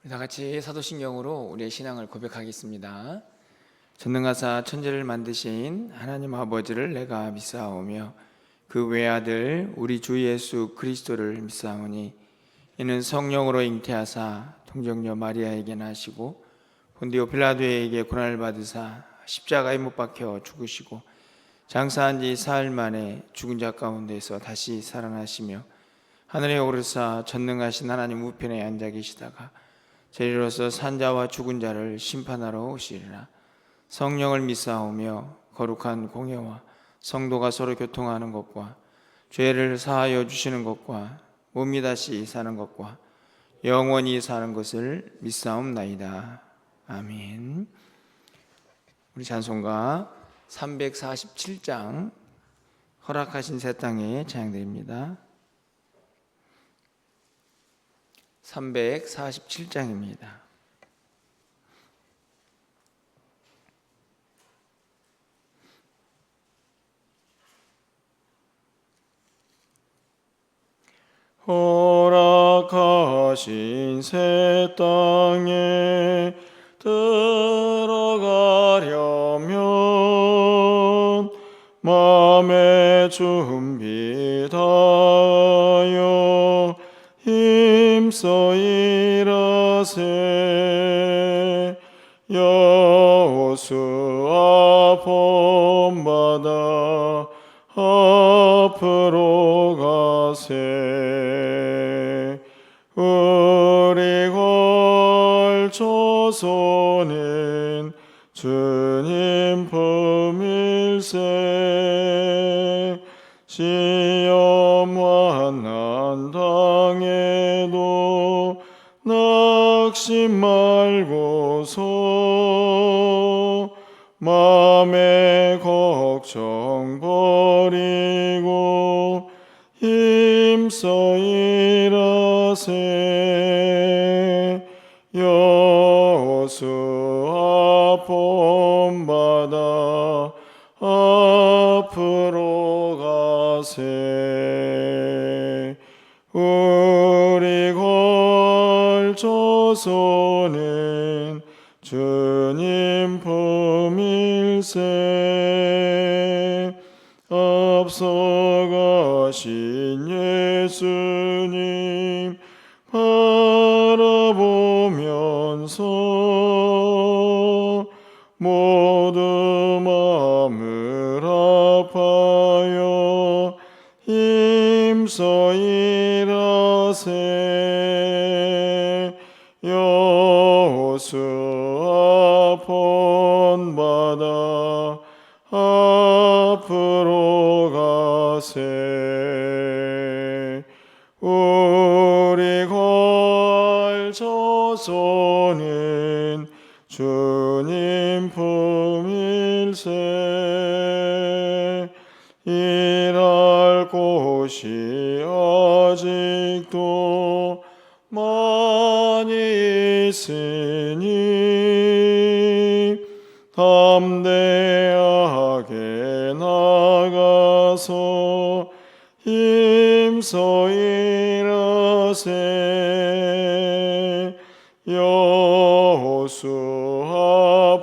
다 같이 사도신경으로 우리의 신앙을 고백하겠습니다. 전능하사 천지를 만드신 하나님 아버지를 내가 믿사오며 그 외아들 우리 주 예수 그리스도를 믿사오니 이는 성령으로 잉태하사 동정녀 마리아에게 나시고 본디오 빌라도에게 고난을 받으사 십자가에 못 박혀 죽으시고 장사한 지 사흘 만에 죽은 자 가운데서 다시 살아나시며 하늘에 오르사 전능하신 하나님 우편에 앉아 계시다가 저희로서 산자와 죽은 자를 심판하러 오시리라. 성령을 믿사오며 거룩한 공예와 성도가 서로 교통하는 것과 죄를 사하여 주시는 것과 몸이 다시 사는 것과 영원히 사는 것을 믿사옵나이다. 아멘. 우리 찬송가 347장 허락하신 새 땅에 찬양드립니다. 347장입니다. 허락하신 새 땅에 들어가려면 마음의 준비 다하여 힘써 일하세. 여호수아 본받아 앞으로 가세. 우리 걸 조소는 주님 품일세. 시험 환난 당해도 낙심 말고서 마음의 걱정 버리고 힘써 일하세. 여호수아 본받아 앞으로 가세. 우리 걸 조소는 주님 품일세. 앞서가신 예수님 바라보면서 모두 마음을 아파여 힘써 일하세. 여호수아 본받아 앞으로 가세. 우리 걸 조소는 주님 품일세. 일할 곳이 아직도 많이 있으니 담대하게 나가서 힘써 일하세. 여호수아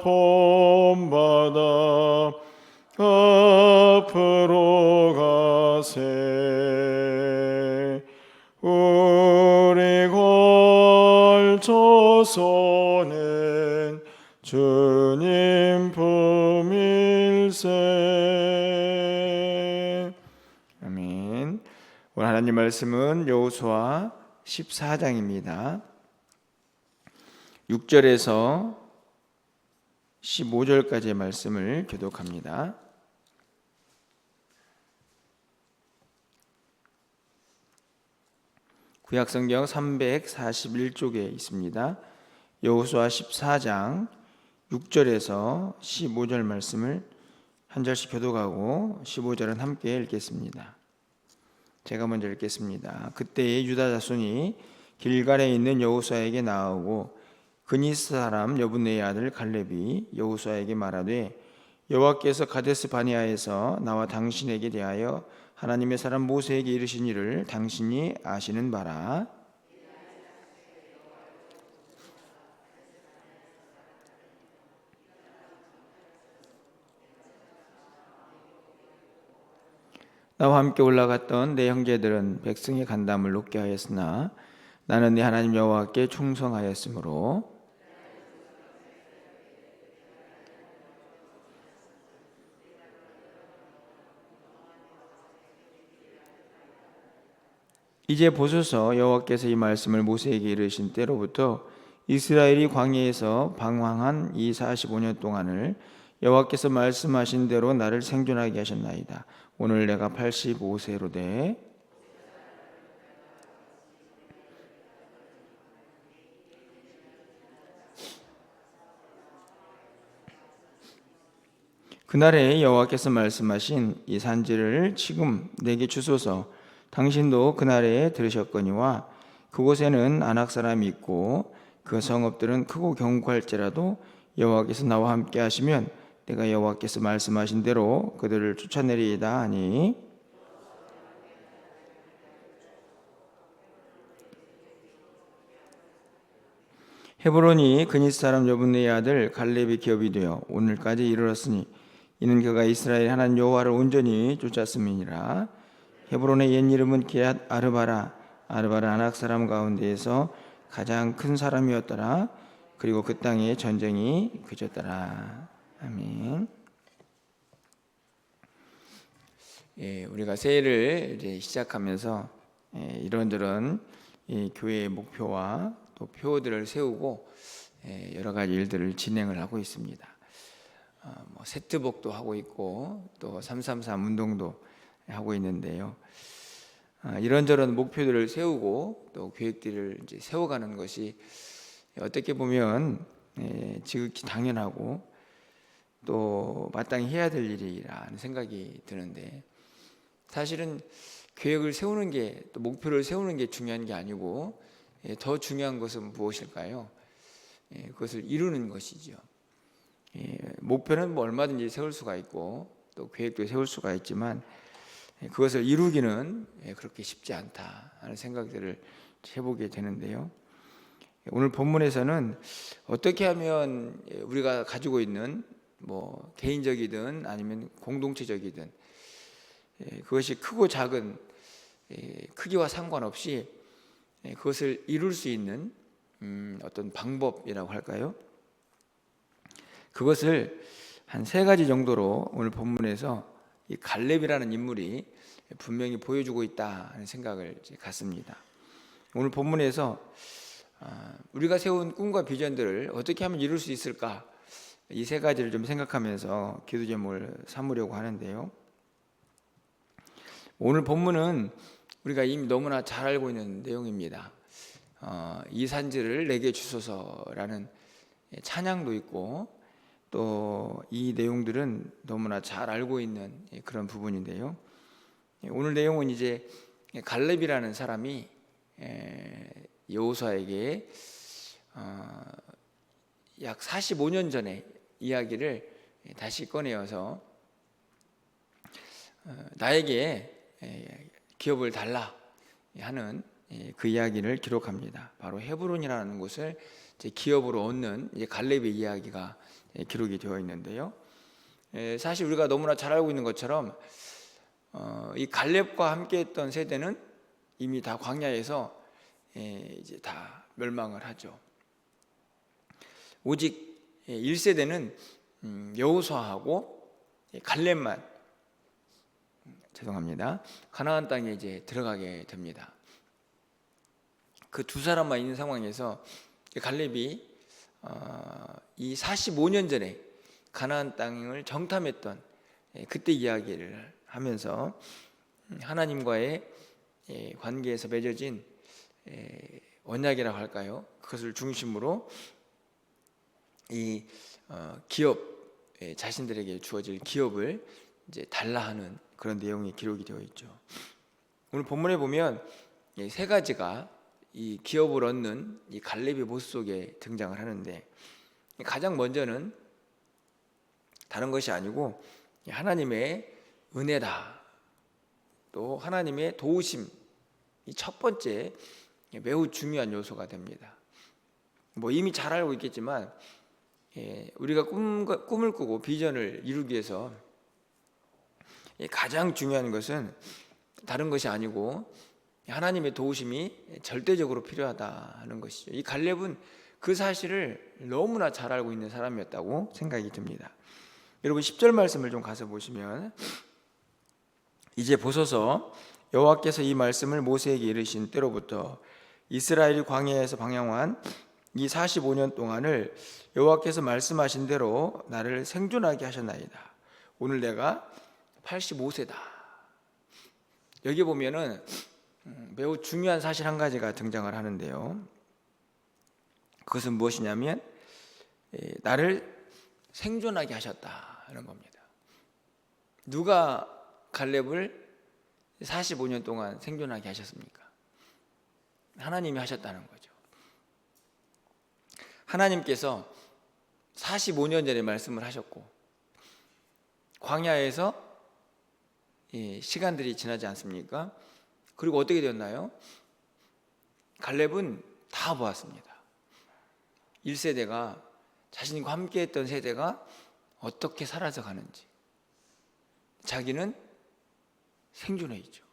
본받아 앞으로 가세. 우리 걸 조소는 주님 품일세. 아멘. 오늘 하나님 말씀은 여호수아 14장입니다. 6절에서 15절까지의 말씀을 교독합니다. 구약성경 341쪽에 있습니다. 여호수아 14장 6절에서 15절 말씀을 한 절씩 교독하고 15절은 함께 읽겠습니다. 제가 먼저 읽겠습니다. 그때에 유다 자손이 길갈에 있는 여호수아에게 나아오고 그니스 사람 여분네의 아들 갈렙이 여호수아에게 말하되 여호와께서 가데스 바네아에서 나와 당신에게 대하여 하나님의 사람 모세에게 이르신 일을 당신이 아시는 바라. 나와 함께 올라갔던 내 형제들은 백성의 간담을 높게 하였으나 나는 네 하나님 여호와께 충성하였으므로 이제 보소서 여호와께서 이 말씀을 모세에게 이르신 때로부터 이스라엘이 광야에서 방황한 이 45년 동안을 여호와께서 말씀하신 대로 나를 생존하게 하셨나이다. 오늘 내가 85세로 돼 그날에 여호와께서 말씀하신 이 산지를 지금 내게 주소서. 당신도 그날에 들으셨거니와 그곳에는 아낙 사람이 있고 그 성읍들은 크고 견고할지라도 여호와께서 나와 함께 하시면 내가 여호와께서 말씀하신 대로 그들을 쫓아내리이다 하니 헤브론이 그니스 사람 여분의 아들 갈렙의 기업이 되어 오늘까지 이르렀으니 이는 그가 이스라엘 하나님 여호와를 온전히 쫓았음이니라. 헤브론의 옛 이름은 기앗 아르바라. 아르바는 아낙 사람 가운데에서 가장 큰 사람이었더라. 그리고 그 땅에 전쟁이 그쳤더라. 아멘. 우리가 새해를 이제 시작하면서 이런저런 교회의 목표와 또 표들을 세우고 여러 가지 일들을 진행을 하고 있습니다. 세트복도 하고 있고 또 333 운동도 하고 있는데요. 이런저런 목표들을 세우고 또 계획들을 이제 세워가는 것이 어떻게 보면 지극히 당연하고 또 마땅히 해야 될 일이라는 생각이 드는데, 사실은 계획을 세우는 게 또 목표를 세우는 게 중요한 게 아니고 더 중요한 것은 무엇일까요? 그것을 이루는 것이죠. 목표는 뭐 얼마든지 세울 수가 있고 또 계획도 세울 수가 있지만 그것을 이루기는 그렇게 쉽지 않다 하는 생각들을 해보게 되는데요. 오늘 본문에서는 어떻게 하면 우리가 가지고 있는 뭐 개인적이든 아니면 공동체적이든 그것이 크고 작은 크기와 상관없이 그것을 이룰 수 있는 어떤 방법이라고 할까요? 그것을 한 3가지 정도로 오늘 본문에서 이 갈렙이라는 인물이 분명히 보여주고 있다 하는 생각을 갖습니다. 오늘 본문에서 우리가 세운 꿈과 비전들을 어떻게 하면 이룰 수 있을까, 이 3가지를 좀 생각하면서 기도 제목을 삼으려고 하는데요. 오늘 본문은 우리가 이미 너무나 잘 알고 있는 내용입니다. 이 산지를 내게 주소서라는 찬양도 있고 또 이 내용들은 너무나 잘 알고 있는 그런 부분인데요. 오늘 내용은 이제 갈렙이라는 사람이 여호수아에게 약 45년 전의 이야기를 다시 꺼내어서 나에게 기업을 달라 하는 그 이야기를 기록합니다. 바로 헤브론이라는 곳을 기업으로 얻는 갈렙의 이야기가 기록이 되어 있는데요. 사실 우리가 너무나 잘 알고 있는 것처럼 이 갈렙과 함께했던 세대는 이미 다 광야에서 이제 다 멸망을 하죠. 오직 1세대는 여호수아하고 갈렙만 가나안 땅에 이제 들어가게 됩니다. 그 두 사람만 있는 상황에서 갈렙이 이 45년 전에 가나안 땅을 정탐했던 그때 이야기를 하면서 하나님과의 관계에서 맺어진 언약이라고 할까요? 그것을 중심으로 이 기업, 자신들에게 주어질 기업을 이제 달라 하는 그런 내용이 기록이 되어 있죠. 오늘 본문에 보면 3가지가 이 기업을 얻는 이 갈렙의 모습 속에 등장을 하는데, 가장 먼저는 다른 것이 아니고 하나님의 은혜다, 또 하나님의 도우심, 이 첫 번째 매우 중요한 요소가 됩니다. 뭐 이미 잘 알고 있겠지만 우리가 꿈을 꾸고 비전을 이루기 위해서 가장 중요한 것은 다른 것이 아니고 하나님의 도우심이 절대적으로 필요하다 하는 것이죠. 이 갈렙은 그 사실을 너무나 잘 알고 있는 사람이었다고 생각이 듭니다. 여러분 10절 말씀을 좀 가서 보시면, 이제 보소서 여호와께서 이 말씀을 모세에게 이르신 때로부터 이스라엘이 광야에서 방황한 이 45년 동안을 여호와께서 말씀하신 대로 나를 생존하게 하셨나이다. 오늘 내가 85세다. 여기 보면은 매우 중요한 사실 한 가지가 등장을 하는데요, 그것은 무엇이냐면 나를 생존하게 하셨다 하는 겁니다. 누가 갈렙을 45년 동안 생존하게 하셨습니까? 하나님이 하셨다는 거죠. 하나님께서 45년 전에 말씀을 하셨고 광야에서 시간들이 지나지 않습니까? 그리고 어떻게 되었나요? 갈렙은 다 보았습니다. 1세대가, 자신과 함께했던 세대가 어떻게 사라져 가는지. 자기는 생존해 있죠.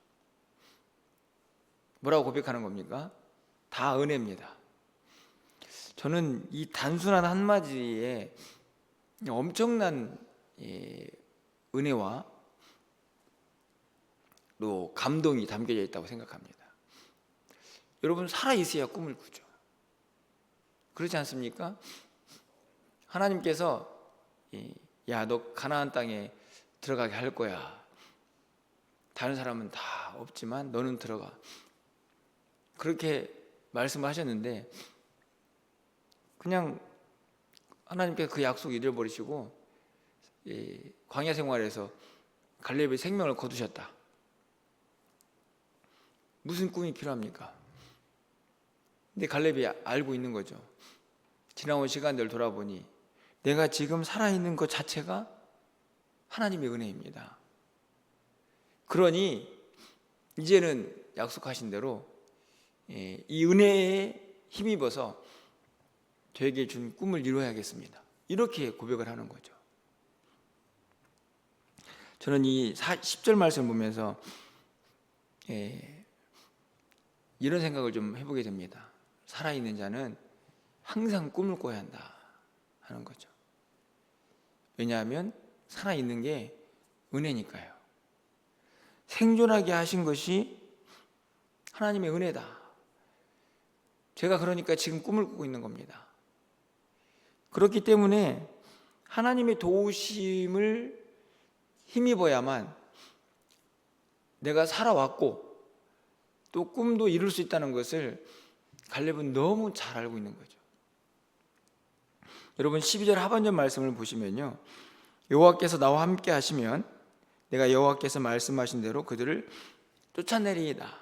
뭐라고 고백하는 겁니까? 다 은혜입니다. 저는 이 단순한 한마디에 엄청난 은혜와 또 감동이 담겨져 있다고 생각합니다. 여러분, 살아있어야 꿈을 꾸죠. 그렇지 않습니까? 하나님께서 야, 너 가나안 땅에 들어가게 할 거야. 다른 사람은 다 없지만 너는 들어가. 그렇게 말씀을 하셨는데 그냥 하나님께서 그 약속을 잃어버리시고 광야 생활에서 갈렙의 생명을 거두셨다. 무슨 꿈이 필요합니까? 근데 갈렙이 알고 있는 거죠. 지나온 시간들 돌아보니 내가 지금 살아있는 것 자체가 하나님의 은혜입니다. 그러니 이제는 약속하신 대로 이 은혜에 힘입어서 저에게 준 꿈을 이루어야겠습니다. 이렇게 고백을 하는 거죠. 저는 이 10절 말씀을 보면서 이런 생각을 좀 해보게 됩니다. 살아있는 자는 항상 꿈을 꿔야 한다 하는 거죠. 왜냐하면 살아있는 게 은혜니까요. 생존하게 하신 것이 하나님의 은혜다. 제가 그러니까 지금 꿈을 꾸고 있는 겁니다. 그렇기 때문에 하나님의 도우심을 힘입어야만 내가 살아왔고 또 꿈도 이룰 수 있다는 것을 갈렙은 너무 잘 알고 있는 거죠. 여러분 12절 하반절 말씀을 보시면요, 여호와께서 나와 함께 하시면 내가 여호와께서 말씀하신 대로 그들을 쫓아내리이다.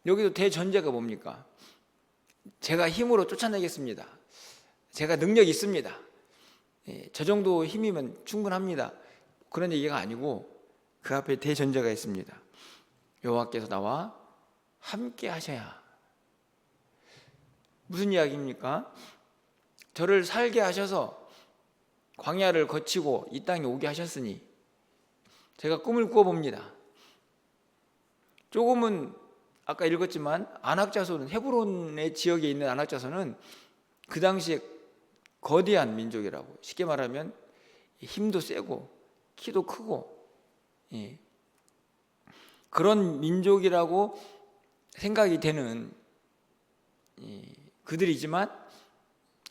여기도 대전제가 뭡니까? 제가 힘으로 쫓아내겠습니다. 제가 능력이 있습니다. 저 정도 힘이면 충분합니다. 그런 얘기가 아니고 그 앞에 대전제가 있습니다. 여호와께서 나와 함께 하셔야. 무슨 이야기입니까? 저를 살게 하셔서 광야를 거치고 이 땅에 오게 하셨으니 제가 꿈을 꾸어봅니다. 조금은 아까 읽었지만 안악자손은, 헤브론의 지역에 있는 안악자손은 그 당시에 거대한 민족이라고, 쉽게 말하면 힘도 세고 키도 크고 그런 민족이라고 생각이 되는 그들이지만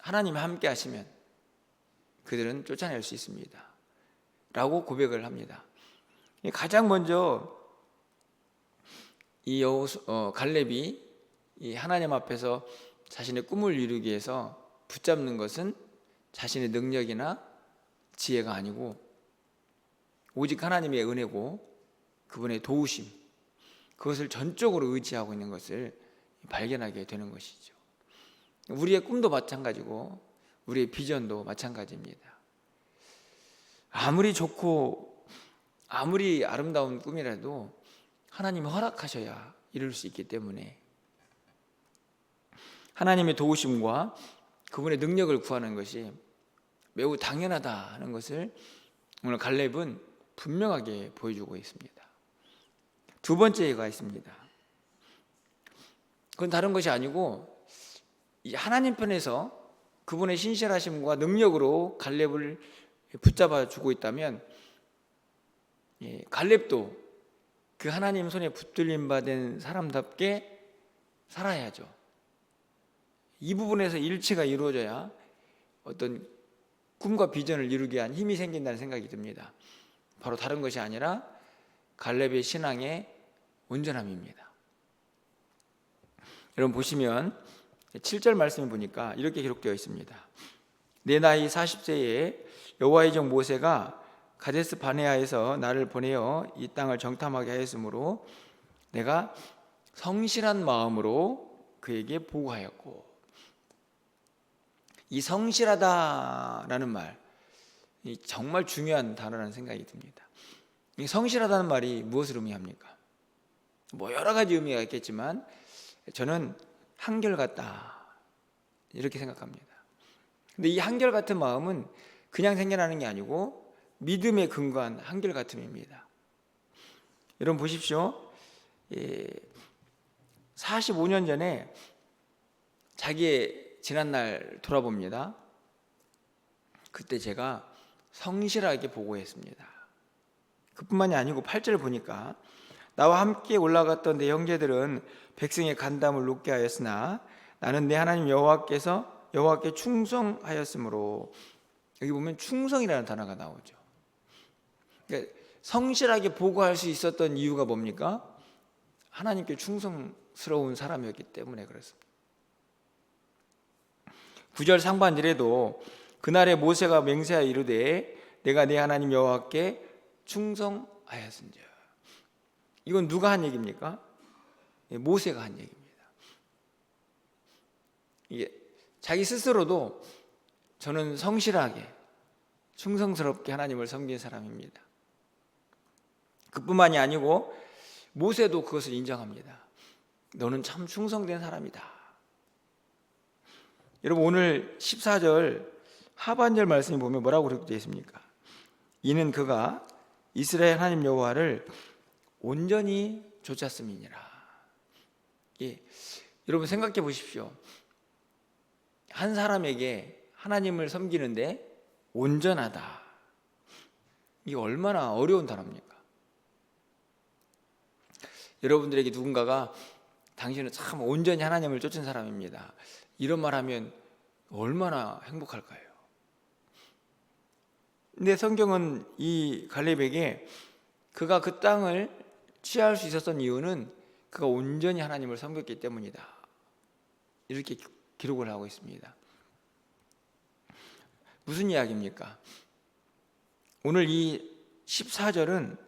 하나님이 함께 하시면 그들은 쫓아낼 수 있습니다 라고 고백을 합니다. 가장 먼저 이 갈렙이 이 하나님 앞에서 자신의 꿈을 이루기 위해서 붙잡는 것은 자신의 능력이나 지혜가 아니고 오직 하나님의 은혜고 그분의 도우심, 그것을 전적으로 의지하고 있는 것을 발견하게 되는 것이죠. 우리의 꿈도 마찬가지고 우리의 비전도 마찬가지입니다. 아무리 좋고 아무리 아름다운 꿈이라도 하나님이 허락하셔야 이룰 수 있기 때문에 하나님의 도우심과 그분의 능력을 구하는 것이 매우 당연하다 하는 것을 오늘 갈렙은 분명하게 보여주고 있습니다. 두 번째가 있습니다. 그건 다른 것이 아니고 이 하나님 편에서 그분의 신실하심과 능력으로 갈렙을 붙잡아 주고 있다면 갈렙도 그 하나님 손에 붙들림 받은 사람답게 살아야죠. 이 부분에서 일치가 이루어져야 어떤 꿈과 비전을 이루기 위한 힘이 생긴다는 생각이 듭니다. 바로 다른 것이 아니라 갈렙의 신앙의 온전함입니다. 여러분 보시면 7절 말씀을 보니까 이렇게 기록되어 있습니다. 내 나이 40세에 여호와의 종 모세가 가데스 바네아에서 나를 보내어 이 땅을 정탐하게 하였으므로 내가 성실한 마음으로 그에게 보고하였고, 이 성실하다라는 말, 정말 중요한 단어라는 생각이 듭니다. 이 성실하다는 말이 무엇을 의미합니까? 여러 가지 의미가 있겠지만 저는 한결같다 이렇게 생각합니다. 근데 이 한결같은 마음은 그냥 생겨나는 게 아니고 믿음에 근거한 한결같음입니다. 여러분 보십시오. 45년 전에 자기의 지난날 돌아봅니다. 그때 제가 성실하게 보고했습니다. 그뿐만이 아니고 8절 보니까 나와 함께 올라갔던 내 형제들은 백성의 간담을 높게 하였으나 나는 내 하나님 여호와께 충성하였으므로, 여기 보면 충성이라는 단어가 나오죠. 그러니까 성실하게 보고할 수 있었던 이유가 뭡니까? 하나님께 충성스러운 사람이었기 때문에 그렇습니다. 9절 상반절에도 그날에 모세가 맹세하여 이르되 내가 내 하나님 여호와께 충성하였은즉, 이건 누가 한 얘기입니까? 모세가 한 얘기입니다. 이게 자기 스스로도 저는 성실하게 충성스럽게 하나님을 섬긴 사람입니다. 그뿐만이 아니고 모세도 그것을 인정합니다. 너는 참 충성된 사람이다. 여러분 오늘 14절 하반절 말씀에 보면 뭐라고 기록되어 있습니까? 이는 그가 이스라엘 하나님 여호와를 온전히 좇았음이니라. 여러분 생각해 보십시오. 한 사람에게 하나님을 섬기는데 온전하다, 이게 얼마나 어려운 단어입니까? 여러분들에게 누군가가 당신은 참 온전히 하나님을 쫓은 사람입니다, 이런 말 하면 얼마나 행복할까요? 근데 성경은 이 갈렙에게 그가 그 땅을 취할 수 있었던 이유는 그가 온전히 하나님을 섬겼기 때문이다, 이렇게 기록을 하고 있습니다. 무슨 이야기입니까? 오늘 이 14절은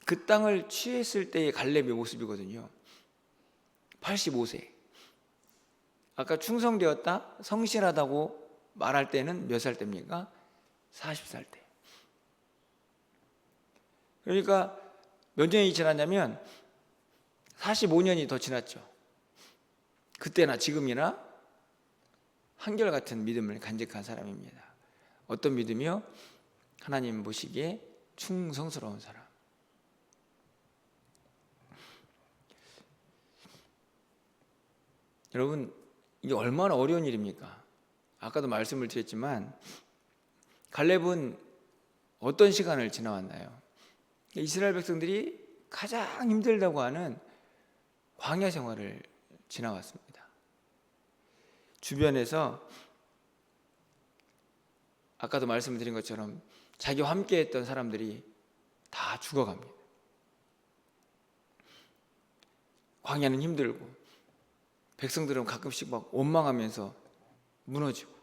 그 땅을 취했을 때의 갈렙의 모습이거든요. 85세. 아까 충성되었다, 성실하다고 말할 때는 몇 살 때입니까? 40살 때. 그러니까 몇 년이 지났냐면 45년이 더 지났죠. 그때나 지금이나 한결같은 믿음을 간직한 사람입니다. 어떤 믿음이요? 하나님 보시기에 충성스러운 사람. 여러분 이게 얼마나 어려운 일입니까? 아까도 말씀을 드렸지만 갈렙은 어떤 시간을 지나왔나요? 이스라엘 백성들이 가장 힘들다고 하는 광야 생활을 지나왔습니다. 주변에서 아까도 말씀드린 것처럼 자기와 함께 했던 사람들이 다 죽어갑니다. 광야는 힘들고 백성들은 가끔씩 막 원망하면서 무너지고,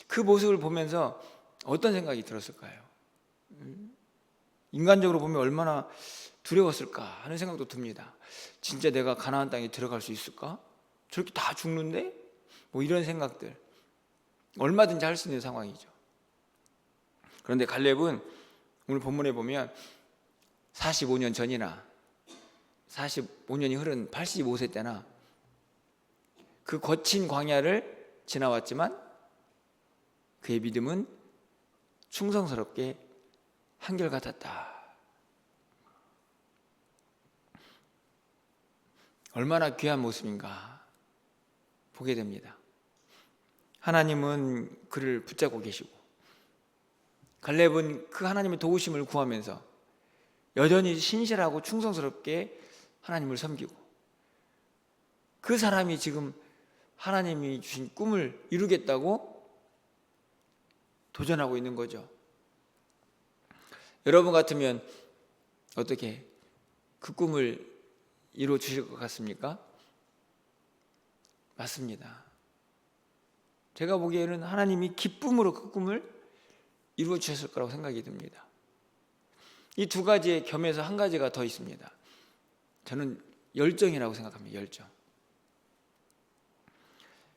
그 모습을 보면서 어떤 생각이 들었을까요? 인간적으로 보면 얼마나 두려웠을까 하는 생각도 듭니다. 진짜 내가 가나안 땅에 들어갈 수 있을까? 저렇게 다 죽는데? 이런 생각들 얼마든지 할 수 있는 상황이죠. 그런데 갈렙은 오늘 본문에 보면 45년 전이나 45년이 흐른 85세 때나 그 거친 광야를 지나왔지만 그의 믿음은 충성스럽게 한결같았다. 얼마나 귀한 모습인가 보게 됩니다. 하나님은 그를 붙잡고 계시고 갈렙은 그 하나님의 도우심을 구하면서 여전히 신실하고 충성스럽게 하나님을 섬기고, 그 사람이 지금 하나님이 주신 꿈을 이루겠다고 도전하고 있는 거죠. 여러분 같으면 어떻게 그 꿈을 이루어 주실 것 같습니까? 맞습니다. 제가 보기에는 하나님이 기쁨으로 그 꿈을 이루어 주셨을 거라고 생각이 듭니다. 이 두 가지에 겸해서 한 가지가 더 있습니다. 저는 열정이라고 생각합니다. 열정.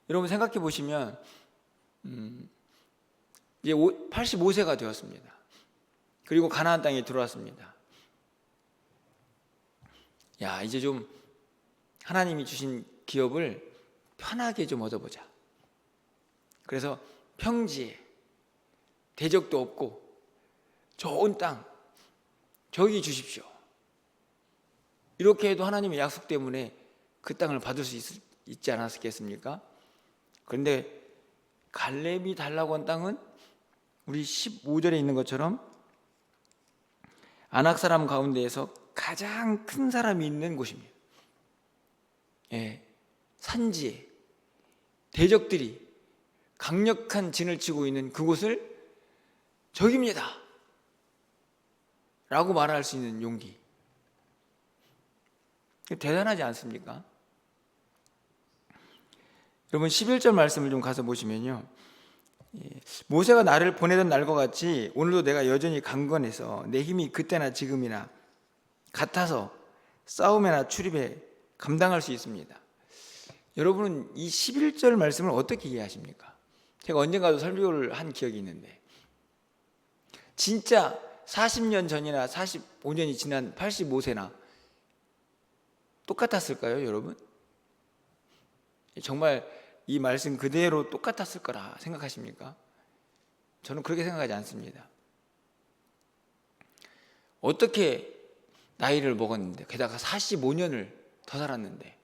여러분 생각해 보시면 이제 85세가 되었습니다. 그리고 가나안 땅에 들어왔습니다. 야, 이제 좀 하나님이 주신 기업을 편하게 좀 얻어보자. 그래서 평지에 대적도 없고 좋은 땅 저기 주십시오. 이렇게 해도 하나님의 약속 때문에 그 땅을 받을 수 있지 않았겠습니까? 그런데 갈렙이 달라고 한 땅은 우리 15절에 있는 것처럼 아낙 사람 가운데에서 가장 큰 사람이 있는 곳입니다. 예, 산지에 대적들이 강력한 진을 치고 있는 그곳을 저깁니다 라고 말할 수 있는 용기, 대단하지 않습니까? 여러분 11절 말씀을 좀 가서 보시면요, 모세가 나를 보내던 날과 같이 오늘도 내가 여전히 강건해서 내 힘이 그때나 지금이나 같아서 싸움에나 출입에 감당할 수 있습니다. 여러분은 이 11절 말씀을 어떻게 이해하십니까? 제가 언젠가도 설교를 한 기억이 있는데, 진짜 40년 전이나 45년이 지난 85세나 똑같았을까요, 여러분? 정말 이 말씀 그대로 똑같았을 거라 생각하십니까? 저는 그렇게 생각하지 않습니다. 어떻게 나이를 먹었는데, 게다가 45년을 더 살았는데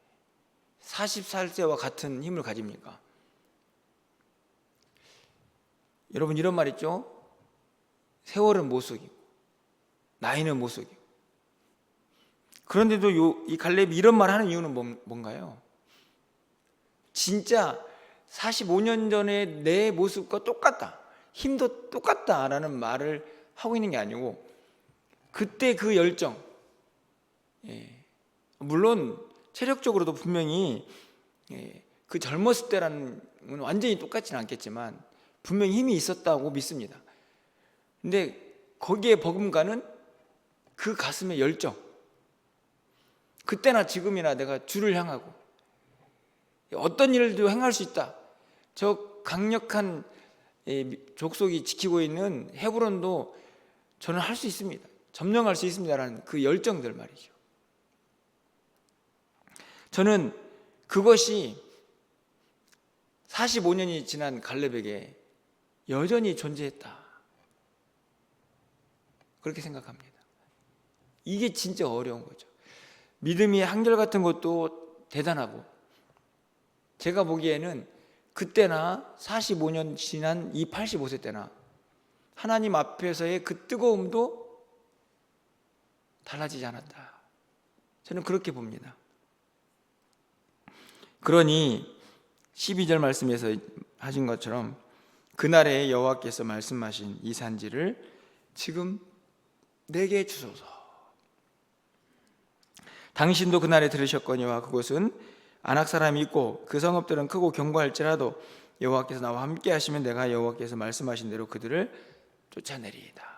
40살때와 같은 힘을 가집니까? 여러분 이런 말 있죠? 세월은 못 속이고 나이는 못 속이고. 그런데도 이 갈렙이 이런 말 하는 이유는 뭔가요? 진짜 45년 전에 내 모습과 똑같다, 힘도 똑같다라는 말을 하고 있는 게 아니고, 그때 그 열정, 물론 체력적으로도 분명히 그 젊었을 때라는 건 완전히 똑같지는 않겠지만 분명히 힘이 있었다고 믿습니다. 근데 거기에 버금가는 그 가슴의 열정, 그때나 지금이나 내가 주를 향하고 어떤 일도 행할 수 있다. 저 강력한 족속이 지키고 있는 헤브론도 저는 할 수 있습니다, 점령할 수 있습니다라는 그 열정들 말이죠. 저는 그것이 45년이 지난 갈렙에게 여전히 존재했다, 그렇게 생각합니다. 이게 진짜 어려운 거죠. 믿음이 한결같은 것도 대단하고, 제가 보기에는 그때나 45년 지난 이 85세 때나 하나님 앞에서의 그 뜨거움도 달라지지 않았다, 저는 그렇게 봅니다. 그러니 12절 말씀에서 하신 것처럼 그날에 여호와께서 말씀하신 이 산지를 지금 내게 주소서. 당신도 그날에 들으셨거니와 그곳은 아낙 사람이 있고 그 성읍들은 크고 견고할지라도 여호와께서 나와 함께 하시면 내가 여호와께서 말씀하신 대로 그들을 쫓아내리이다.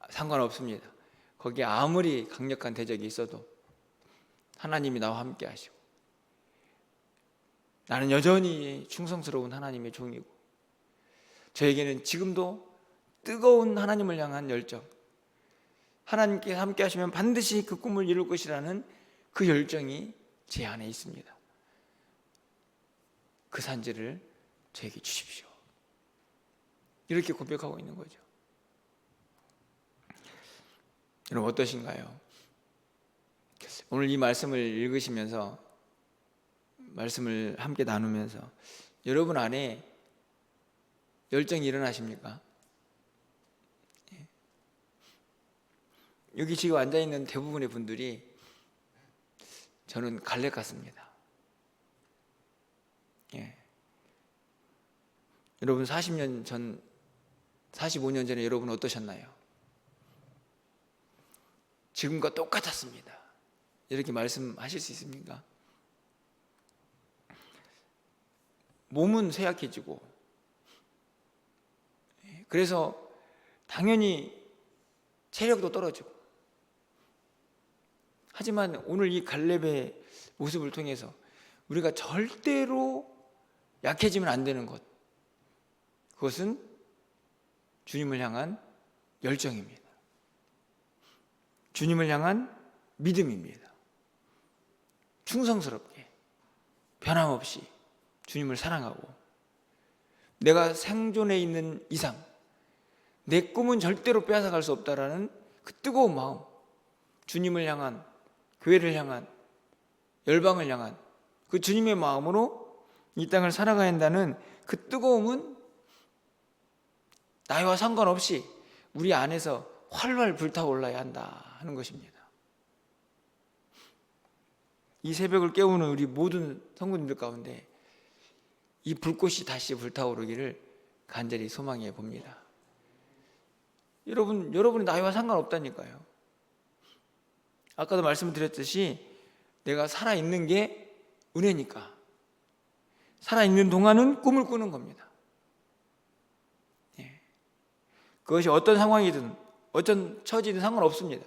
상관없습니다. 거기에 아무리 강력한 대적이 있어도 하나님이 나와 함께 하시고, 나는 여전히 충성스러운 하나님의 종이고, 저에게는 지금도 뜨거운 하나님을 향한 열정, 하나님께 함께 하시면 반드시 그 꿈을 이룰 것이라는 그 열정이 제 안에 있습니다. 그 산지를 저에게 주십시오. 이렇게 고백하고 있는 거죠. 여러분 어떠신가요? 오늘 이 말씀을 읽으시면서, 말씀을 함께 나누면서 여러분 안에 열정이 일어나십니까? 여기 지금 앉아있는 대부분의 분들이 저는 갈렙 같습니다. 여러분 40년 전, 45년 전에 여러분 어떠셨나요? 지금과 똑같았습니다. 이렇게 말씀하실 수 있습니까? 몸은 쇠약해지고, 그래서 당연히 체력도 떨어지고, 하지만 오늘 이 갈렙의 모습을 통해서 우리가 절대로 약해지면 안 되는 것, 그것은 주님을 향한 열정입니다. 주님을 향한 믿음입니다. 충성스럽게 변함없이 주님을 사랑하고, 내가 생존해 있는 이상 내 꿈은 절대로 빼앗아갈 수 없다라는 그 뜨거운 마음, 주님을 향한, 교회를 향한, 열방을 향한 그 주님의 마음으로 이 땅을 살아가야 한다는 그 뜨거움은 나이와 상관없이 우리 안에서 활활 불타올라야 한다 하는 것입니다. 이 새벽을 깨우는 우리 모든 성도님들 가운데 이 불꽃이 다시 불타오르기를 간절히 소망해 봅니다. 여러분의 나이와 상관없다니까요. 아까도 말씀드렸듯이 내가 살아있는 게 은혜니까, 살아있는 동안은 꿈을 꾸는 겁니다. 그것이 어떤 상황이든 어떤 처지든 상관없습니다.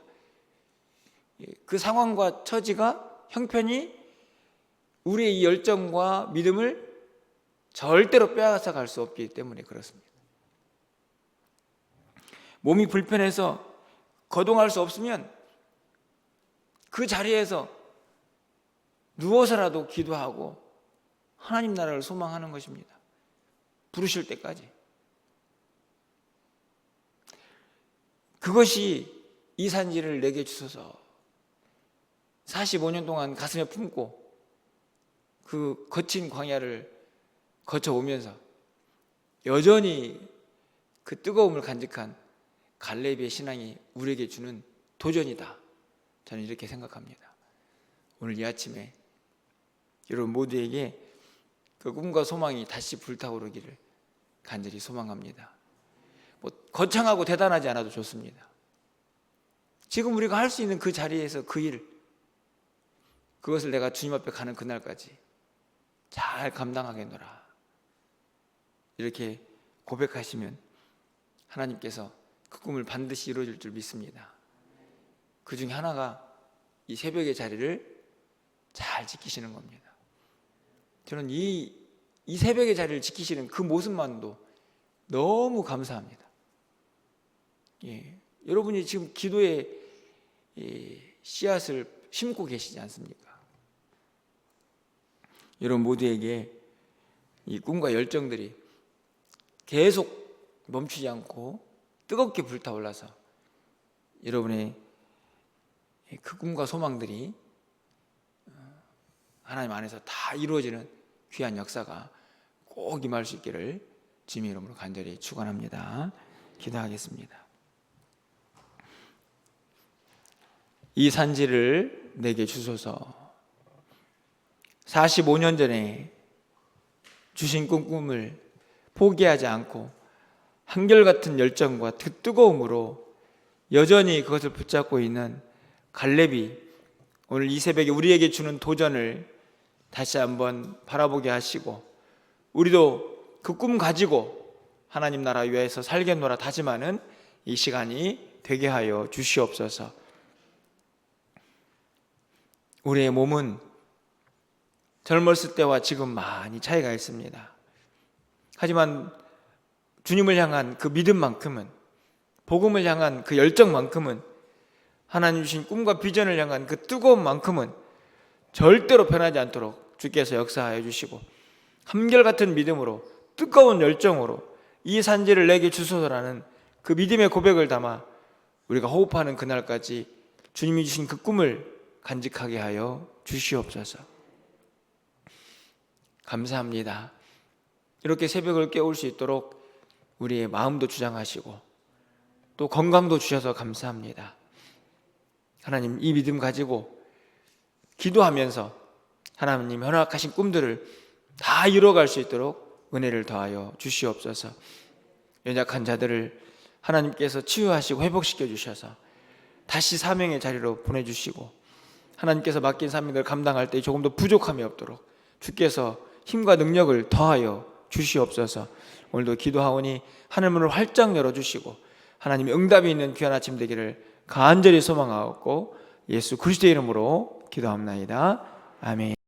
그 상황과 처지가 형편이 우리의 이 열정과 믿음을 절대로 빼앗아 갈 수 없기 때문에 그렇습니다. 몸이 불편해서 거동할 수 없으면 그 자리에서 누워서라도 기도하고 하나님 나라를 소망하는 것입니다. 부르실 때까지. 그것이 이 산지를 내게 주소서. 45년 동안 가슴에 품고 그 거친 광야를 거쳐오면서 여전히 그 뜨거움을 간직한 갈렙의 신앙이 우리에게 주는 도전이다. 저는 이렇게 생각합니다. 오늘 이 아침에 여러분 모두에게 그 꿈과 소망이 다시 불타오르기를 간절히 소망합니다. 거창하고 대단하지 않아도 좋습니다. 지금 우리가 할 수 있는 그 자리에서 그 일, 그것을 내가 주님 앞에 가는 그날까지 잘 감당하겠노라. 이렇게 고백하시면 하나님께서 그 꿈을 반드시 이루어질 줄 믿습니다. 그 중에 하나가 이 새벽의 자리를 잘 지키시는 겁니다. 저는 이 새벽의 자리를 지키시는 그 모습만도 너무 감사합니다. 여러분이 지금 기도의 씨앗을 심고 계시지 않습니까? 여러분 모두에게 이 꿈과 열정들이 계속 멈추지 않고 뜨겁게 불타올라서 여러분의 그 꿈과 소망들이 하나님 안에서 다 이루어지는 귀한 역사가 꼭 임할 수 있기를 주님의 이름으로 간절히 축원합니다. 기도하겠습니다. 이 산지를 내게 주소서. 45년 전에 주신 꿈을 포기하지 않고 한결같은 열정과 그 뜨거움으로 여전히 그것을 붙잡고 있는 갈렙이 오늘 이 새벽에 우리에게 주는 도전을 다시 한번 바라보게 하시고, 우리도 그 꿈 가지고 하나님 나라 위해서 살겠노라 다짐하는 이 시간이 되게 하여 주시옵소서. 우리의 몸은 젊었을 때와 지금 많이 차이가 있습니다. 하지만 주님을 향한 그 믿음만큼은, 복음을 향한 그 열정만큼은, 하나님 주신 꿈과 비전을 향한 그 뜨거움만큼은 절대로 변하지 않도록 주께서 역사하여 주시고, 한결같은 믿음으로 뜨거운 열정으로 이 산지를 내게 주소서라는 그 믿음의 고백을 담아 우리가 호흡하는 그날까지 주님이 주신 그 꿈을 간직하게 하여 주시옵소서. 감사합니다. 이렇게 새벽을 깨울 수 있도록 우리의 마음도 주장하시고 또 건강도 주셔서 감사합니다. 하나님, 이 믿음 가지고 기도하면서 하나님 허락하신 꿈들을 다 이뤄갈 수 있도록 은혜를 더하여 주시옵소서. 연약한 자들을 하나님께서 치유하시고 회복시켜 주셔서 다시 사명의 자리로 보내주시고 하나님께서 맡긴 사명을 감당할 때 조금 더 부족함이 없도록 주께서 힘과 능력을 더하여 주시옵소서. 오늘도 기도하오니 하늘문을 활짝 열어주시고 하나님의 응답이 있는 귀한 아침 되기를 간절히 소망하옵고 예수 그리스도의 이름으로 기도합나이다. 아멘.